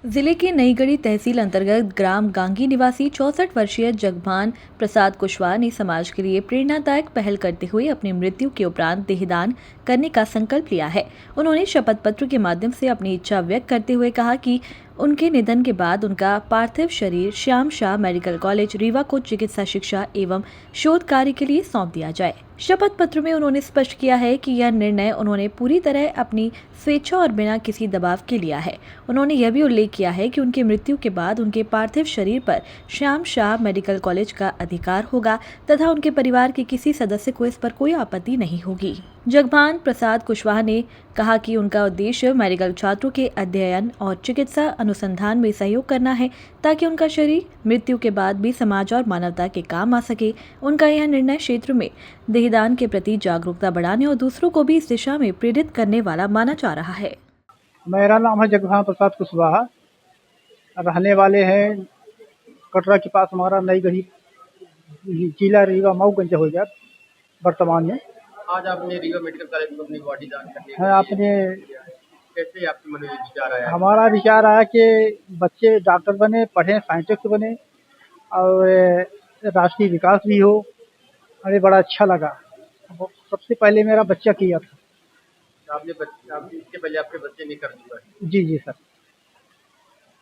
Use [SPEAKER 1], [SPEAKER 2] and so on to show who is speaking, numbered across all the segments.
[SPEAKER 1] जिले के नईगढ़ी तहसील अंतर्गत ग्राम गांगी निवासी 64 वर्षीय जगभान प्रसाद कुशवाहा ने समाज के लिए प्रेरणादायक पहल करते हुए अपनी मृत्यु के उपरांत देहदान करने का संकल्प लिया है। उन्होंने शपथ पत्र के माध्यम से अपनी इच्छा व्यक्त करते हुए कहा कि उनके निधन के बाद उनका पार्थिव शरीर श्याम शाह मेडिकल कॉलेज रीवा को चिकित्सा शिक्षा एवं शोध कार्य के लिए सौंप दिया जाए। शपथ पत्र में उन्होंने स्पष्ट किया है कि यह निर्णय उन्होंने पूरी तरह अपनी स्वेच्छा और बिना किसी दबाव के लिया है। उन्होंने यह भी उल्लेख किया है कि उनकी मृत्यु के बाद उनके पार्थिव शरीर पर श्याम शाह मेडिकल कॉलेज का अधिकार होगा तथा उनके परिवार के किसी सदस्य को इस पर कोई आपत्ति नहीं होगी। जगभान प्रसाद कुशवाहा ने कहा कि उनका उद्देश्य मेडिकल छात्रों के अध्ययन और चिकित्सा अनुसंधान में सहयोग करना है ताकि उनका शरीर मृत्यु के बाद भी समाज और मानवता के काम आ सके। उनका यह निर्णय क्षेत्र में देहदान के प्रति जागरूकता बढ़ाने और दूसरों को भी इस दिशा में प्रेरित करने वाला माना जा रहा है।
[SPEAKER 2] मेरा नाम है जगभान प्रसाद कुशवाहा, रहने वाले हैं कटरा के पास हमारा नईगढ़ी जिला रीवा मऊगंज हो गया वर्तमान में।
[SPEAKER 3] आज आपने रीवा मेडिकल कॉलेज में अपनी बॉडी दान करने
[SPEAKER 2] है आपने
[SPEAKER 3] कैसे आपके मन में विचार आया?
[SPEAKER 2] हमारा विचार आया कि बच्चे डॉक्टर बने, पढ़ें, साइंटिस्ट बने और राष्ट्रीय विकास भी हो। हमें बड़ा अच्छा लगा। सबसे पहले मेरा बच्चा किया था।
[SPEAKER 3] आपने इसके पहले आपके बच्चे नहीं कर चुका है?
[SPEAKER 2] जी जी सर।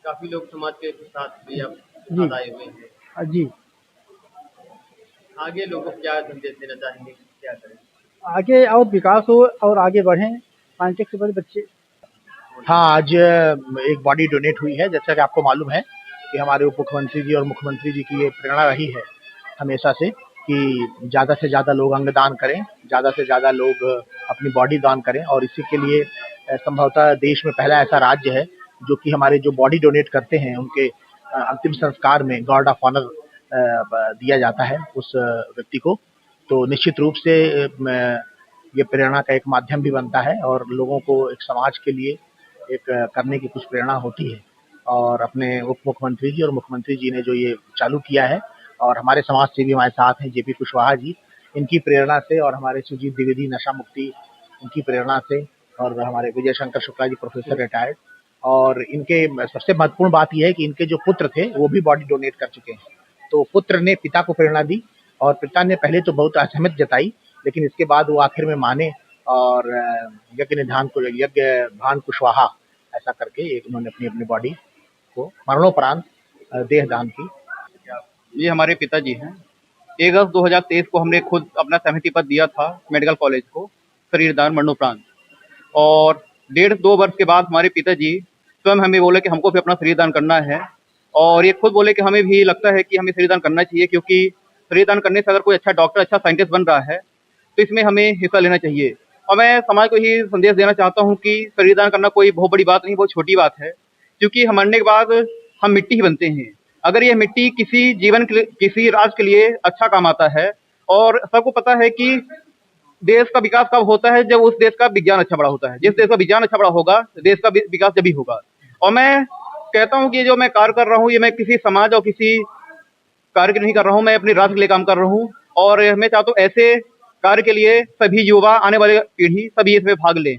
[SPEAKER 3] काफी लोग समाज के साथ भी आप
[SPEAKER 2] जी
[SPEAKER 3] आए हुए हैं।
[SPEAKER 2] जी।
[SPEAKER 3] आगे लोगों को क्या संदेश देना चाहेंगे, क्या करें?
[SPEAKER 2] आगे और विकास हो और आगे बढ़ें, साइंटिस्ट बने बच्चे।
[SPEAKER 4] हाँ, आज एक बॉडी डोनेट हुई है। जैसा कि आपको मालूम है कि हमारे उप मुख्यमंत्री जी और मुख्यमंत्री जी की ये प्रेरणा रही है हमेशा से कि ज़्यादा से ज़्यादा लोग अंगदान करें, ज़्यादा से ज़्यादा लोग अपनी बॉडी दान करें। और इसी के लिए संभवतः देश में पहला ऐसा राज्य है जो कि हमारे जो बॉडी डोनेट करते हैं उनके अंतिम संस्कार में गार्ड ऑफ ऑनर दिया जाता है उस व्यक्ति को। तो निश्चित रूप से ये प्रेरणा का एक माध्यम भी बनता है और लोगों को एक समाज के लिए एक करने की कुछ प्रेरणा होती है। और अपने उप मुख्यमंत्री जी और मुख्यमंत्री जी ने जो ये चालू किया है और हमारे समाज से भी हमारे साथ हैं जेपी कुशवाहा जी, इनकी प्रेरणा से और हमारे सुजीत द्विवेदी नशा मुक्ति इनकी प्रेरणा से और हमारे विजय शंकर शुक्ला जी प्रोफेसर रिटायर्ड, और इनके सबसे महत्वपूर्ण बात यह है कि इनके जो पुत्र थे वो भी बॉडी डोनेट कर चुके हैं। तो पुत्र ने पिता को प्रेरणा दी और पिता ने पहले तो बहुत असहमति जताई, लेकिन इसके बाद वो आखिर में माने और यज्ञ भान कुशवाहा ऐसा करके एक उन्होंने अपनी बॉडी को मरणोपरांत देह दान की।
[SPEAKER 3] ये हमारे पिताजी हैं। 1 अगस्त 2023 को हमने खुद अपना सहमति पत्र दिया था मेडिकल कॉलेज को शरीर दान मरणोपरांत, और 1.5-2 वर्ष के बाद हमारे पिताजी स्वयं हमें बोले कि हमको भी अपना शरीर दान करना है। और ये खुद बोले कि हमें भी लगता है कि हमें शरीर दान करना चाहिए, क्योंकि शरीर दान करने से अगर कोई अच्छा डॉक्टर, अच्छा साइंटिस्ट बन रहा है तो इसमें हमें हिस्सा लेना चाहिए। और मैं समाज को ही संदेश देना चाहता हूँ कि शरीर दान करना कोई बहुत बड़ी बात नहीं, बहुत छोटी बात है, क्योंकि हम मरने के बाद हम मिट्टी ही बनते हैं। अगर यह मिट्टी किसी जीवन के लिए, किसी राष्ट्र के लिए अच्छा काम आता है, और सबको पता है कि देश का विकास कब होता है, जब उस देश का विज्ञान अच्छा बड़ा होता है। जिस देश का विज्ञान अच्छा बड़ा होगा, देश का विकास जब भी होगा। और मैं कहता हूँ कि जो मैं कार्य कर रहा हूँ, ये मैं किसी समाज और किसी कार्य के नहीं कर रहा हूँ, मैं अपने राष्ट्र के लिए काम कर रहा हूँ। और मैं चाहता हूँ ऐसे कार्य के लिए सभी युवा, आने वाले पीढ़ी सभी इसमें भाग लें।